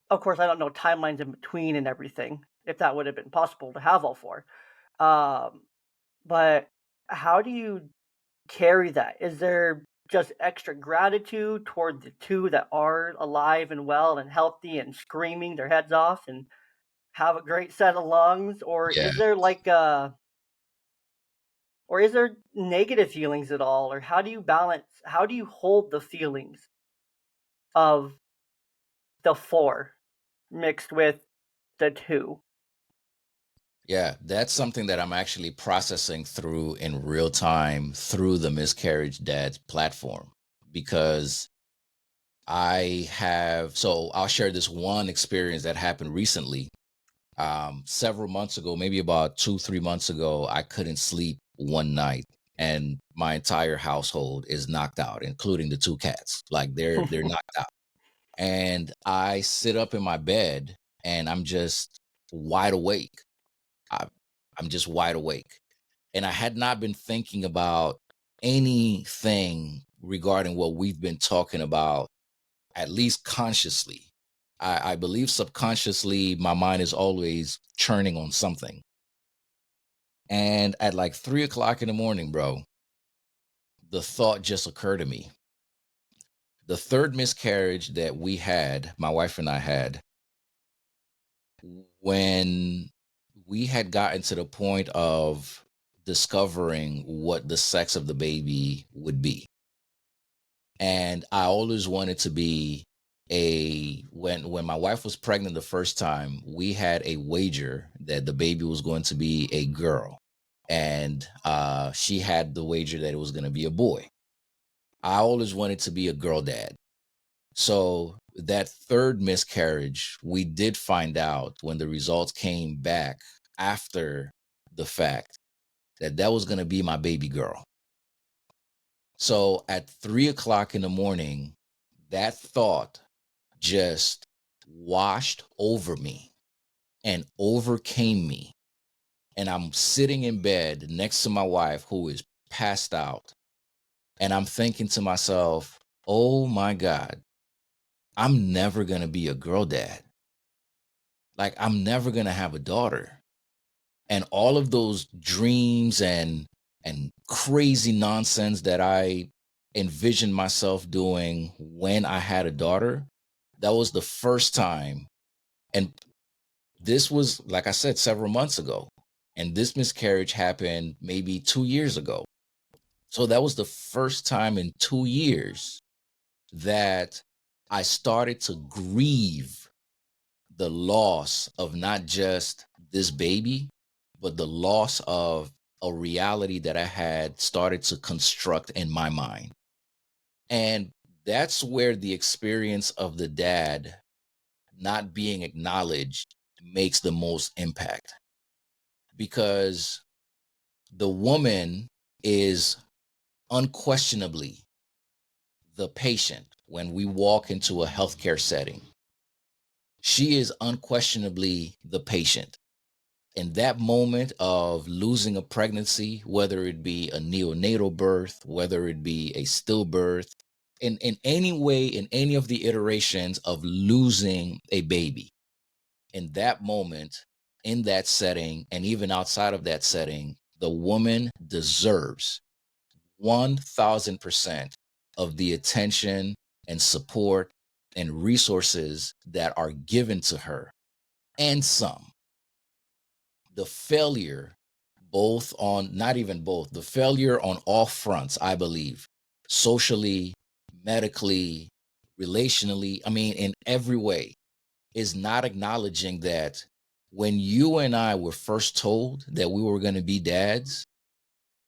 of course, I don't know timelines in between and everything. If that would have been possible to have all four, um, but how do you carry that? Is there just extra gratitude toward the two that are alive and well and healthy and screaming their heads off and have a great set of lungs, or yeah, is there negative feelings at all, or how do you hold the feelings of the four mixed with the two? yeah. That's something that I'm actually processing through in real time through the Miscarriage Dads platform, because so I'll share this one experience that happened recently. Several months ago, maybe about 2 3 months ago, I couldn't sleep one night, and my entire household is knocked out, including the two cats. Like they're knocked out, and I sit up in my bed and I'm just wide awake. I, I'm just wide awake, and I had not been thinking about anything regarding what we've been talking about, at least consciously. I believe subconsciously my mind is always churning on something. And at like 3 o'clock in the morning, bro, the thought just occurred to me. The third miscarriage that we had, my wife and I had, when we had gotten to the point of discovering what the sex of the baby would be. And I always wanted to be when my wife was pregnant the first time, we had a wager that the baby was going to be a girl, and she had the wager that it was going to be a boy. I always wanted to be a girl dad. So that third miscarriage, we did find out when the results came back after the fact that that was going to be my baby girl. So at 3 o'clock in the morning, that thought just washed over me and overcame me. And I'm sitting in bed next to my wife, who is passed out. And I'm thinking to myself, oh my God, I'm never going to be a girl dad. Like, I'm never going to have a daughter. And all of those dreams and crazy nonsense that I envisioned myself doing when I had a daughter, that was the first time. And this was, like I said, several months ago. And this miscarriage happened maybe 2 years ago. So that was the first time in 2 years that I started to grieve the loss of not just this baby, but the loss of a reality that I had started to construct in my mind. And that's where the experience of the dad not being acknowledged makes the most impact, because the woman is unquestionably the patient when we walk into a healthcare setting. She is unquestionably the patient. In that moment of losing a pregnancy, whether it be a neonatal birth, whether it be a stillbirth, in any way, in any of the iterations of losing a baby, in that moment, in that setting, and even outside of that setting, the woman deserves 1000% of the attention and support and resources that are given to her, and some. The failure, both on, not even both, the failure on all fronts, I believe, socially, medically, relationally, I mean, in every way, is not acknowledging that when you and I were first told that we were going to be dads,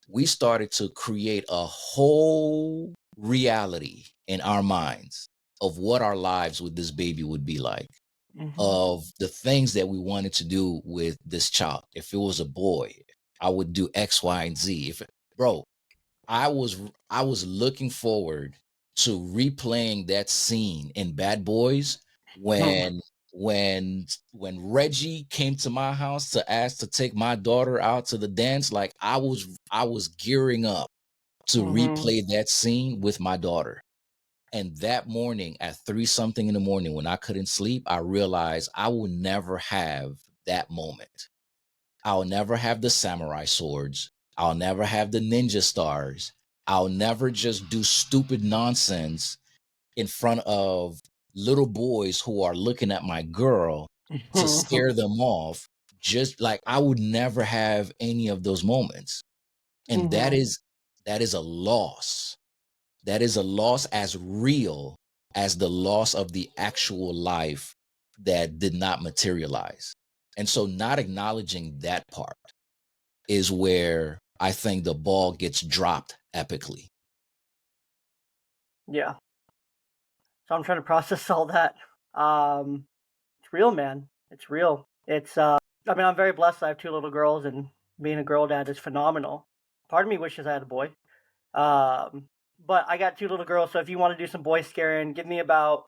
we started to create a whole reality in our minds of what our lives with this baby would be like, Mm-hmm. of the things that we wanted to do with this child. If it was a boy, I would do X, Y, and Z. Bro, I was looking forward to replaying that scene in Bad Boys when when Reggie came to my house to ask to take my daughter out to the dance. Like, I was gearing up to Mm-hmm. replay that scene with my daughter. And that morning at 3 something in the morning, when I couldn't sleep, I realized I will never have that moment. I'll never have the samurai swords. I'll never have the ninja stars. I'll never just do stupid nonsense in front of little boys who are looking at my girl to scare them off. Just like, I would never have any of those moments. And that Mm-hmm. is a loss. That is a loss as real as the loss of the actual life that did not materialize. And so not acknowledging that part is where I think the ball gets dropped epically. Yeah. So I'm trying to process all that. It's real, man. It's real. I mean, I'm very blessed. I have two little girls, and being a girl dad is phenomenal. Part of me wishes I had a boy. Um, but I got two little girls, so if you want to do some boy scaring, give me about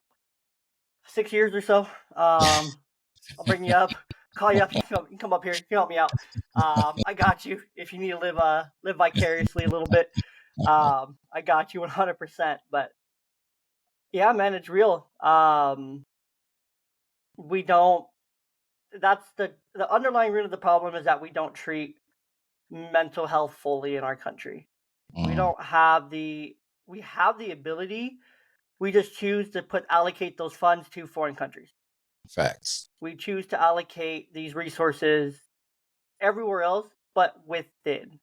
6 years or so. I'll bring you up, call you up. You can come up here. You can help me out. I got you. If you need to live vicariously a little bit, I got you 100%. But yeah, man, it's real. We don't. That's the underlying root of the problem is that we don't treat mental health fully in our country. We Mm, don't have the we have the ability. We just choose to allocate those funds to foreign countries. facts. We choose to allocate these resources everywhere else but within.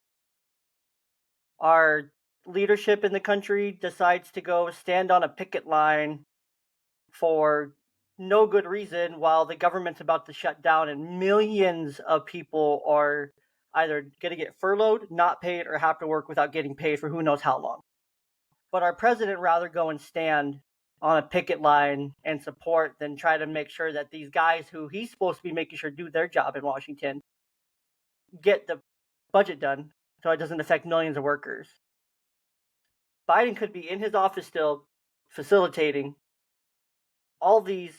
Our leadership in the country decides to go stand on a picket line for no good reason while the government's about to shut down and millions of people are either going to get furloughed, not paid, or have to work without getting paid for who knows how long. But our president rather go and stand on a picket line and support than try to make sure that these guys who he's supposed to be making sure do their job in Washington get the budget done so it doesn't affect millions of workers. Biden could be in his office still facilitating all these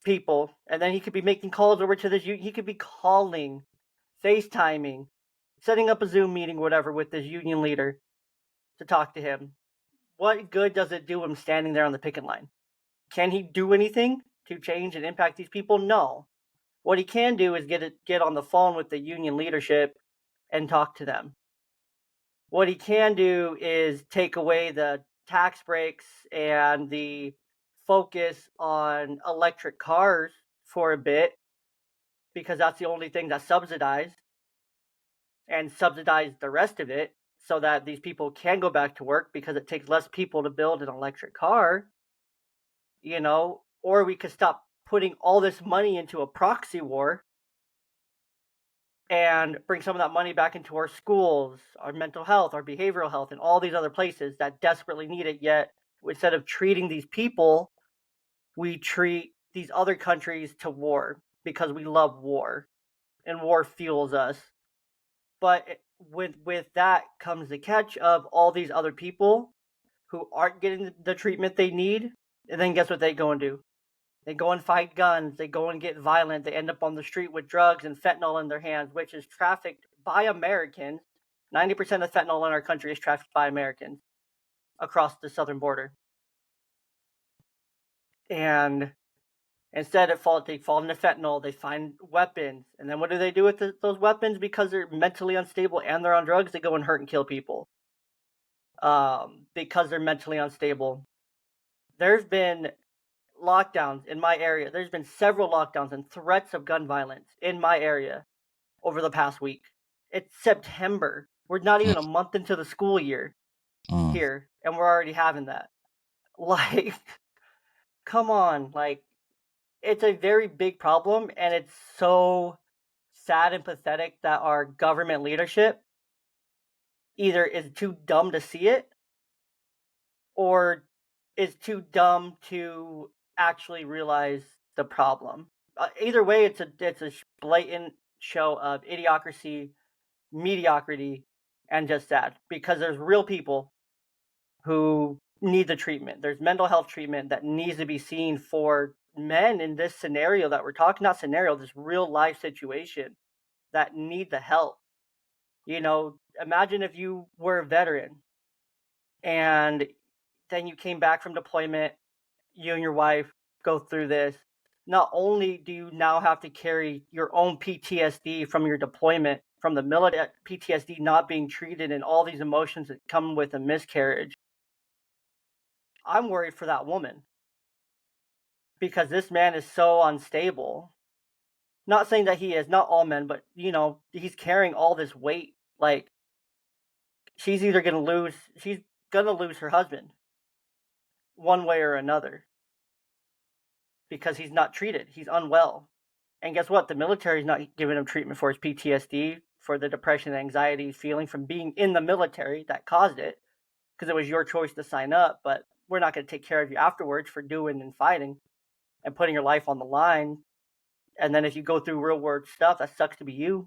people, and then he could be making calls over to this. He could be calling, FaceTiming, setting up a Zoom meeting, whatever, with this union leader to talk to him. What good does it do him standing there on the picket line? Can he do anything to change and impact these people? No. What he can do is get on the phone with the union leadership and talk to them. What he can do is take away the tax breaks and the focus on electric cars for a bit, because that's the only thing that's subsidized, and subsidize the rest of it so that these people can go back to work because it takes less people to build an electric car, or we could stop putting all this money into a proxy war and bring some of that money back into our schools, our mental health, our behavioral health, and all these other places that desperately need it. Yet, instead of treating these people, we treat these other countries to war because we love war and war fuels us. But with that comes the catch of all these other people who aren't getting the treatment they need. And then guess what they go and do? They go and fight guns. They go and get violent. They end up on the street with drugs and fentanyl in their hands, which is trafficked by Americans. 90% of fentanyl in our country is trafficked by Americans across the southern border. And instead, they fall into fentanyl. They find weapons. And then what do they do with those weapons? Because they're mentally unstable and they're on drugs, they go and hurt and kill people. Because they're mentally unstable. There's been lockdowns in my area. There's been several lockdowns and threats of gun violence in my area over the past week. It's September. We're not even a month into the school year here, and we're already having that. Like, come on. Like, it's a very big problem, and it's so sad and pathetic that our government leadership either is too dumb to see it or is too dumb to actually realize the problem. Either way, it's a blatant show of idiocracy, mediocrity, and just sad, because there's real people who need the treatment. There's mental health treatment that needs to be seen for men in this scenario that we're talking, not scenario, this real life situation, that need the help. Imagine if you were a veteran and then you came back from deployment, you and your wife go through this. Not only do you now have to carry your own PTSD from your deployment, from the military, PTSD not being treated, and all these emotions that come with a miscarriage. I'm worried for that woman because this man is so unstable. Not saying that he is, not all men, but he's carrying all this weight. Like, she's gonna lose her husband one way or another because he's not treated. He's unwell. And guess what? The military is not giving him treatment for his PTSD, for the depression and anxiety he's feeling from being in the military that caused it, because it was your choice to sign up, but we're not going to take care of you afterwards for doing and fighting and putting your life on the line. And then if you go through real world stuff, that sucks to be you,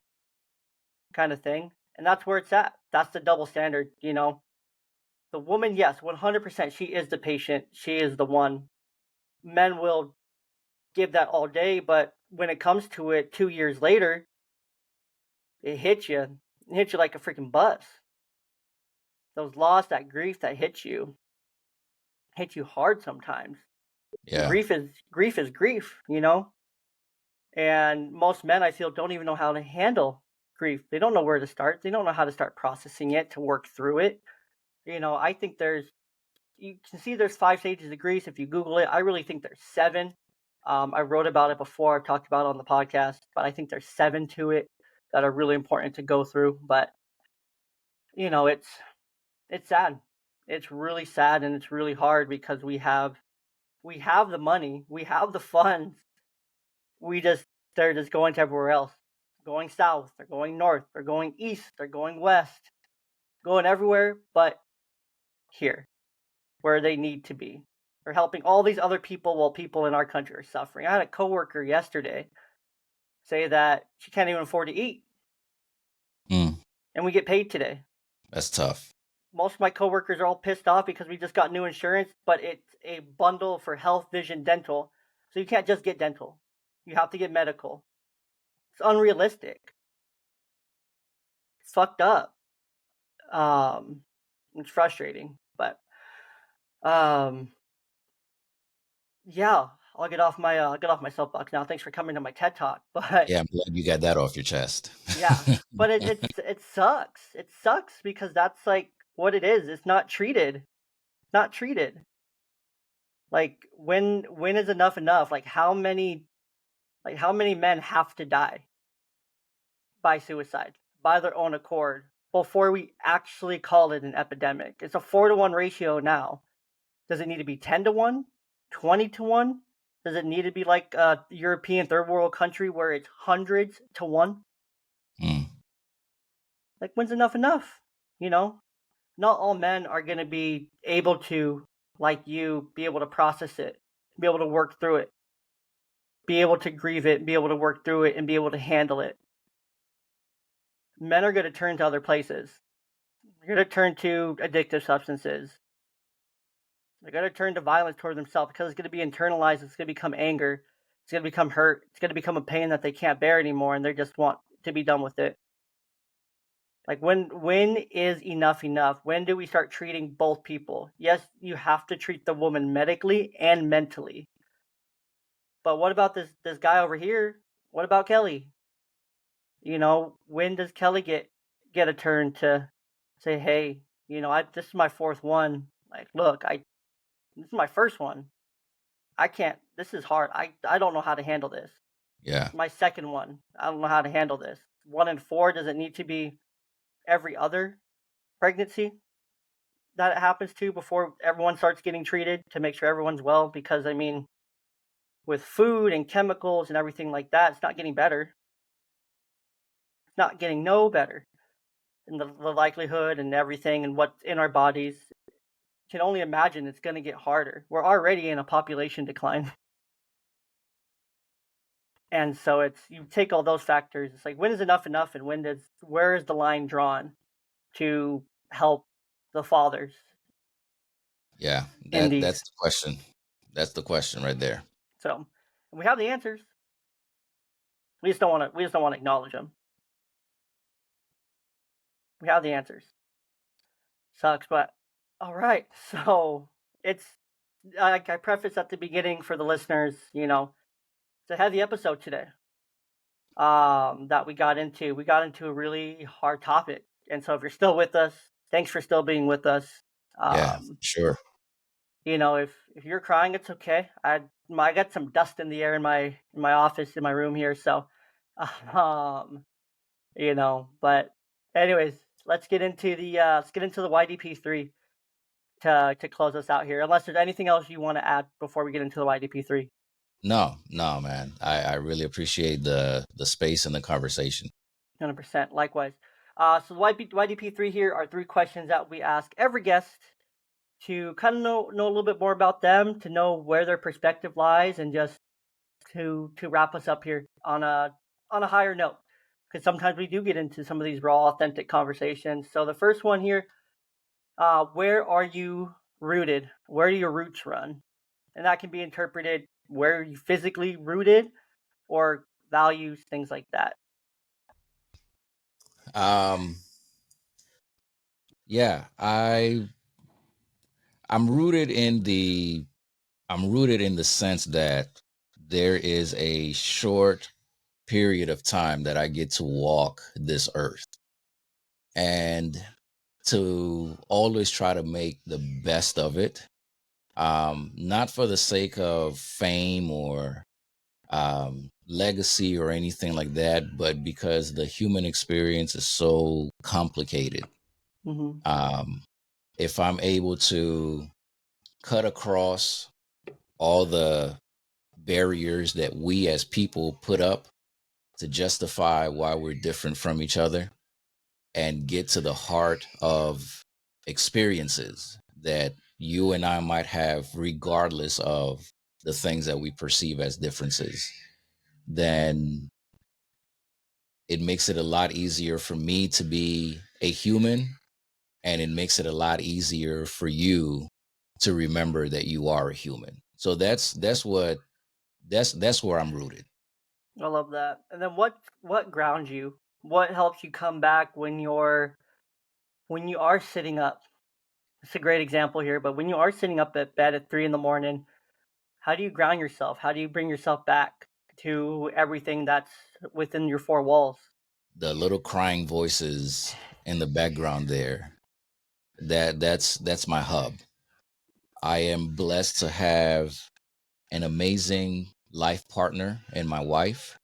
kind of thing. And that's where it's at. That's the double standard, The woman, yes, 100%, she is the patient. She is the one. Men will give that all day, but when it comes to it 2 years later, it hits you. It hits you like a freaking bus. Those loss, that grief that hits you hard sometimes. Yeah. Grief is grief, And most men, I feel, don't even know how to handle grief. They don't know where to start. They don't know how to start processing it, to work through it. I think you can see there's 5 stages of grief if you Google it. I really think there's 7. I wrote about it before. I've talked about it on the podcast, but I think there's 7 to it that are really important to go through. But it's sad. It's really sad, and it's really hard because we have the money, we have the funds. They're just going to everywhere else. Going south, they're going north, they're going east, they're going west, going everywhere but here, where they need to be. They're helping all these other people while people in our country are suffering. I had a coworker yesterday say that she can't even afford to eat. And we get paid today. That's tough. most of my coworkers are all pissed off because we just got new insurance, but it's a bundle for health, vision, dental. So you can't just get dental. You have to get medical. It's unrealistic. It's fucked up. Um, it's frustrating, but um, yeah, I'll get off my soapbox now. Thanks for coming to my TED talk. But Yeah, I'm glad you got that off your chest. yeah, but it sucks. It sucks because that's like what it is. It's not treated. Not treated. Like when is enough enough? Like how many men have to die by suicide by their own accord before we actually call it an epidemic? It's a 4-to-1 ratio now. Does it need to be 10-to-1? 20-to-1? Does it need to be like a European third world country where it's hundreds to one? Mm, Like when's enough enough? You know, not all men are going to be able to, like you, be able to process it, be able to work through it, be able to grieve it, be able to work through it, and be able to handle it. Men are going to turn to other places. They're going to turn to addictive substances. They're going to turn to violence toward themselves because it's going to be internalized. It's going to become anger. It's going to become hurt. It's going to become a pain that they can't bear anymore, and they just want to be done with it. Like when is enough enough? When do we start treating both people? Yes, you have to treat the woman medically and mentally. But what about this guy over here? What about Kelly? You know, when does Kelly get a turn to say, "Hey, you know, this is my fourth one. Like, look, I this is my first one. I can't. This is hard. I don't know how to handle this. yeah, My second one. I don't know how to handle this. 1 in 4. Does it need to be every other pregnancy that it happens to before everyone starts getting treated to make sure everyone's well? Because I mean, with food and chemicals and everything like that, it's not getting better. It's not getting no better. And the likelihood and everything and what's in our bodies, can only imagine it's going to get harder. We're already in a population decline. And so it's you take all those factors. It's like when is enough enough, and where is the line drawn to help the fathers yeah. in That's these? the question. That's the question right there. So we have the answers. We just don't want to acknowledge them. We have the answers. Sucks, but all right. So it's like I prefaced at the beginning for the listeners. You know, it's a heavy episode today. That we got into a really hard topic, and so if you're still with us, thanks for still being with us. Yeah, um sure. you know, if you're crying, it's okay. I got some dust in the air in my office in my room here, so um you know, but anyways, let's get into the YDP3 to close us out here, unless there's anything else you want to add before we get into the YDP3. No, no, man. I really appreciate the space and the conversation. 100%. Likewise. So the YDP3 here are 3 questions that we ask every guest to kind of know a little bit more about them, to know where their perspective lies, and just to wrap us up here on a higher note. Because sometimes we do get into some of these raw, authentic conversations. So the first one here, where are you rooted? Where do your roots run? And that can be interpreted where you physically rooted or values, things like that. Um, yeah, I'm rooted in the I'm rooted in the sense that there is a short period of time that I get to walk this earth and to always try to make the best of it. Not for the sake of fame or legacy or anything like that, but because the human experience is so complicated. Mm-hmm. Um, if I'm able to cut across all the barriers that we as people put up to justify why we're different from each other and get to the heart of experiences that you and I might have, regardless of the things that we perceive as differences, then it makes it a lot easier for me to be a human and it makes it a lot easier for you to remember that you are a human. So that's where I'm rooted. I love that. And then what grounds you? What helps you come back when you are sitting up? It's a great example here, but when you are sitting up at bed at 3 in the morning, how do you ground yourself? How do you bring yourself back to everything that's within your four walls? The little crying voices in the background there, that's my hub. I am blessed to have an amazing life partner in my wife,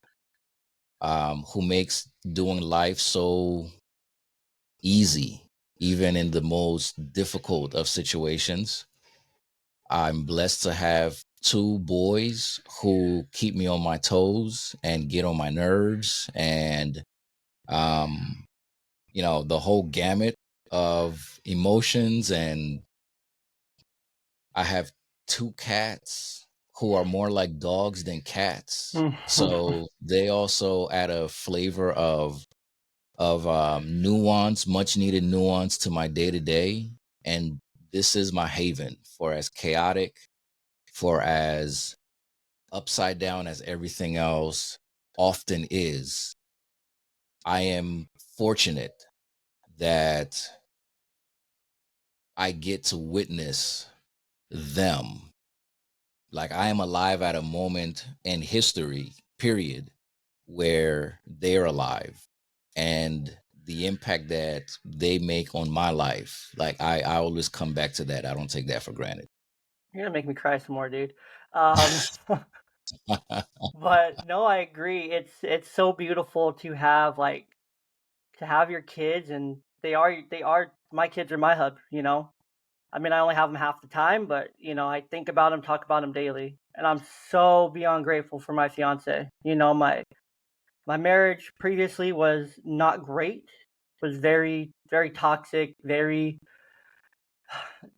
who makes doing life so easy, even in the most difficult of situations. I'm blessed to have two boys who keep me on my toes and get on my nerves, and um, the whole gamut of emotions. And I have two cats who are more like dogs than cats. So they also add a flavor of nuance, much needed nuance to my day to day. And this is my haven for as chaotic, for as upside down as everything else often is. I am fortunate that I get to witness them. Like, I am alive at a moment in history, period, where they're alive, and the impact that they make on my life. Like, I always come back to that. I don't take that for granted. You're gonna make me cry some more, dude. Um, but no, I agree. It's so beautiful to have to have your kids, and they are my kids are my hub. I mean, I only have them half the time, but I think about them, talk about them daily, and I'm so beyond grateful for my fiance. My marriage previously was not great, was very very toxic, very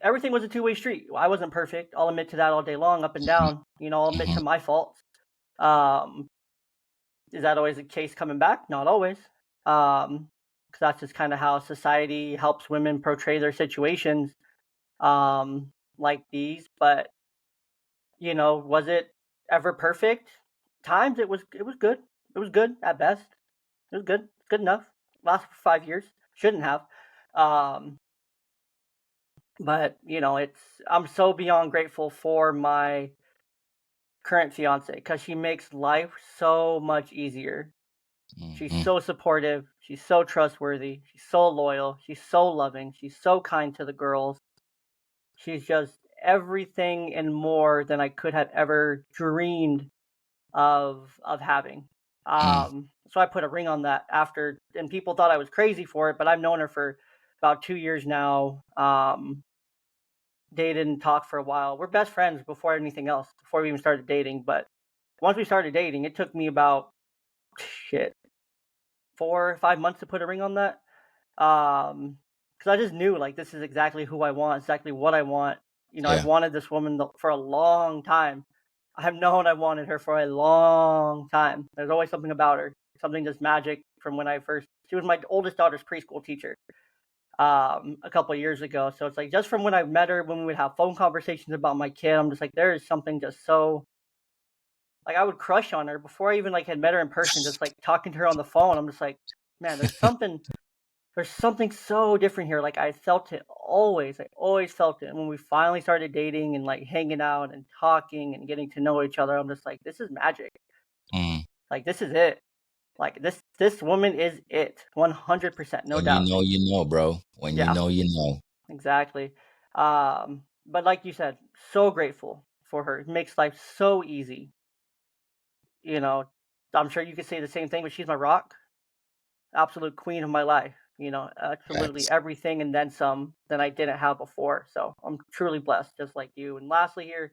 everything was a two-way street. I wasn't perfect. I'll admit to that all day long, up and down. I'll admit to Mhm, my faults. Um, is that always the case coming back? Not always. Because that's just kind of how society helps women portray their situations like these. But was it ever perfect? Times it was good. It was good at best. It was good. It's good enough. Lasted for 5 years. Shouldn't have. Um, but I'm so beyond grateful for my current fiance because she makes life so much easier. She's mhm, so supportive. She's so trustworthy. She's so loyal. She's so loving. She's so kind to the girls. She's just everything and more than I could have ever dreamed of having. mm, So I put a ring on that after, and people thought I was crazy for it, but I've known her for about 2 years now. Dated and talked for a while. We're best friends before anything else, before we even started dating. But once we started dating, it took me about shit 4 or 5 months to put a ring on that. Because I just knew like this is exactly who I want, exactly what I want. I've yeah. wanted this woman for a long time. I've known I wanted her for a long time. There's always something about her, something just magic from when I first. She was my oldest daughter's preschool teacher. A couple of years ago. So it's like just from when I met her, when we would have phone conversations about my kid, I'm just like, there is something just so like I would crush on her before I even like had met her in person. Just like talking to her on the phone, I'm just like, man, there's something so different here. Like I felt it always. I always felt it. And when we finally started dating and like hanging out and talking and getting to know each other, I'm just like, this is magic. Mm. Like this is it. Like this woman is it. 100%, no When you doubt. know, you know, bro. When you Yeah, know, you know. exactly. But like you said, so grateful for her. It makes life so easy. You know, I'm sure you could say the same thing, but she's my rock, absolute queen of my life. Absolutely Facts. everything and then some that I didn't have before. So I'm truly blessed, just like you. And lastly, here,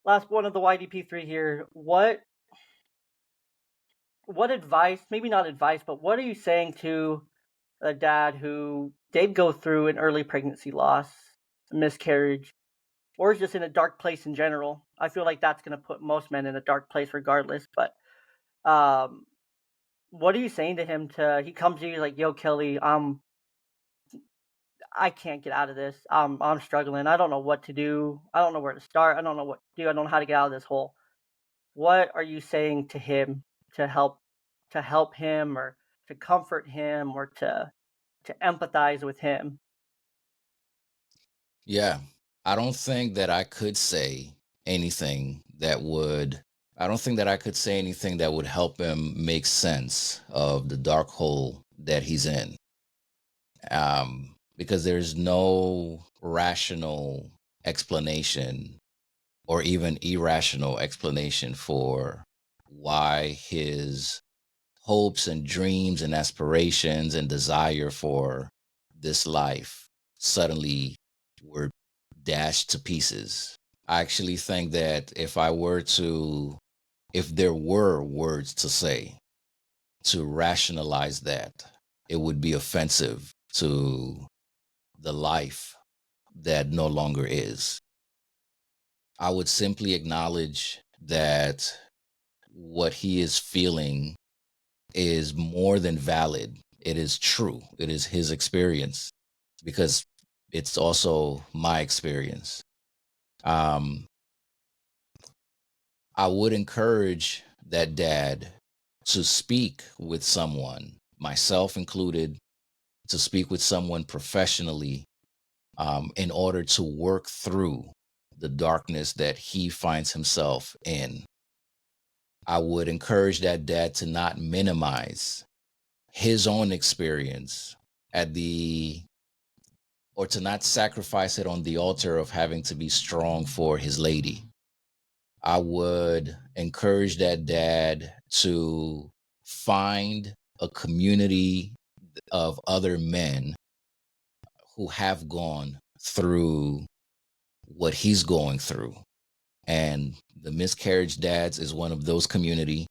last one of the YDP3 here. What advice? Maybe not advice, but what are you saying to a dad who did go through an early pregnancy loss, a miscarriage, or is just in a dark place in general? I feel like that's going to put most men in a dark place regardless. But um, what are you saying to him? He comes to you like, "Yo, Kelly, I can't get out of this. I'm struggling. I don't know what to do. I don't know where to start. I don't know what to do. I don't know how to get out of this hole. What are you saying to him to help him, or to comfort him, or to empathize with him? Yeah. I don't think that I could say anything that would I don't think that I could say anything that would help him make sense of the dark hole that he's in. Because there's no rational explanation or even irrational explanation for why his hopes and dreams and aspirations and desire for this life suddenly were dashed to pieces. I actually think that if there were words to say to rationalize that, it would be offensive to the life that no longer is. I would simply acknowledge that what he is feeling is more than valid. It is true. It is his experience because it's also my experience. Um, I would encourage that dad to speak with someone, myself included, to speak with someone professionally in order to work through the darkness that he finds himself in. I would encourage that dad to not minimize his own experience at the or to not sacrifice it on the altar of having to be strong for his lady. I would encourage that dad to find a community of other men who have gone through what he's going through. And the Miscarriage Dads is one of those community.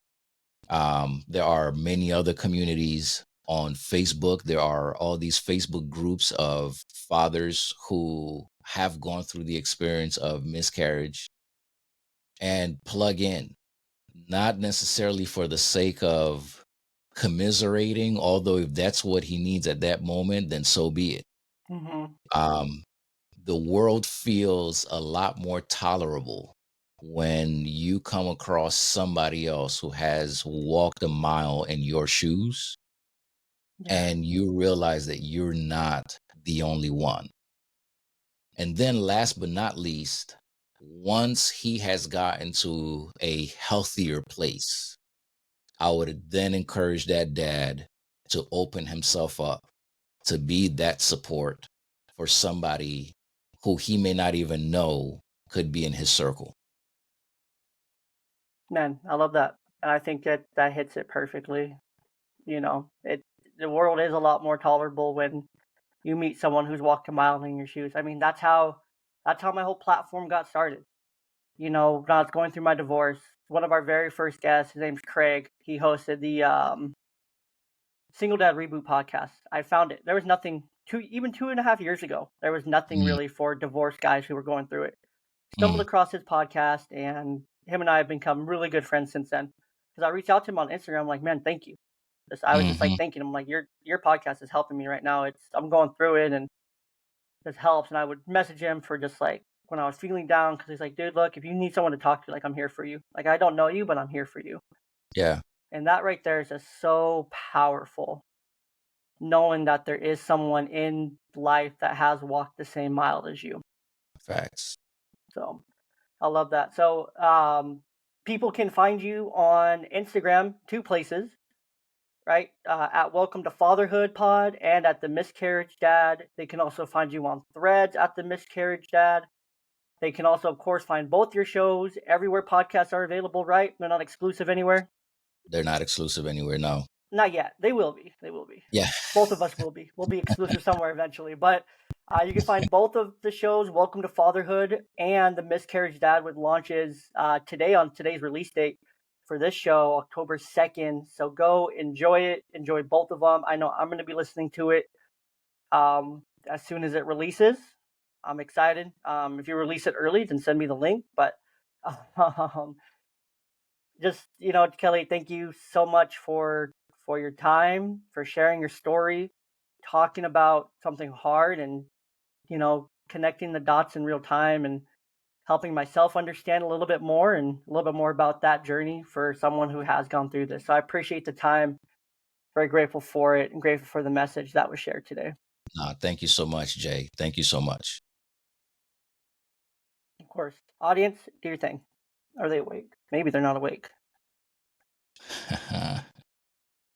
There are many other communities on Facebook. There are all these Facebook groups of fathers who have gone through the experience of miscarriage and plug in, not necessarily for the sake of commiserating, although if that's what he needs at that moment, then so be it. Hmm. Um, the world feels a lot more tolerable when you come across somebody else who has walked a mile in your shoes Yeah. and you realize that you're not the only one. And then, last but not least, once he has gotten to a healthier place, I would then encourage that dad to open himself up to be that support for somebody who he may not even know could be in his circle. Man, I love that. And I think that that hits it perfectly. It the world is a lot more tolerable when you meet someone who's walked a mile in your shoes. I mean, that's how my whole platform got started. When I was going through my divorce, one of our very first guests, his name's Craig. He hosted the Single Dad Reboot podcast. I found it. There was nothing even 2.5 years ago. There was nothing Mm, really for divorced guys who were going through it. Stumbled mm, across his podcast, and him and I have become really good friends since then. Because I reached out to him on Instagram, I'm like, man, thank you. I was just like mhm. thanking him, like your podcast is helping me right now. I'm going through it, and this helps. And I would message him for just like when I was feeling down, because he's like, dude, look, if you need someone to talk to, like I'm here for you. Like I don't know you, but I'm here for you. Yeah, And that right there is just so powerful, knowing that there is someone in life that has walked the same mile as you. facts. So I love that. So people can find you on Instagram, two places, right? At Welcome to Fatherhood Pod and at the Miscarriage Dad. They can also find you on Threads at the Miscarriage Dad. They can also, of course, find both your shows everywhere podcasts are available, right? They're not exclusive anywhere. They're not exclusive anywhere. No. Not yet. They will be. They will be. Yeah. Both of us will be. We'll be exclusive somewhere eventually. But you can find both of the shows, Welcome to Fatherhood and The Miscarriage Dad, with launches today on today's release date for this show, October 2nd. So go enjoy it. Enjoy both of them. I know I'm going to be listening to it as soon as it releases. I'm excited. If you release it early, then send me the link. But um, just Kelly, thank you so much for your time, for sharing your story. talking about something hard and, connecting the dots in real time and helping myself understand a little bit more and a little bit more about that journey for someone who has gone through this. So I appreciate the time. Very grateful for it and grateful for the message that was shared today. Thank you so much, Jay. Thank you so much. Of course. Audience, do your thing. Are they awake? Maybe they're not awake.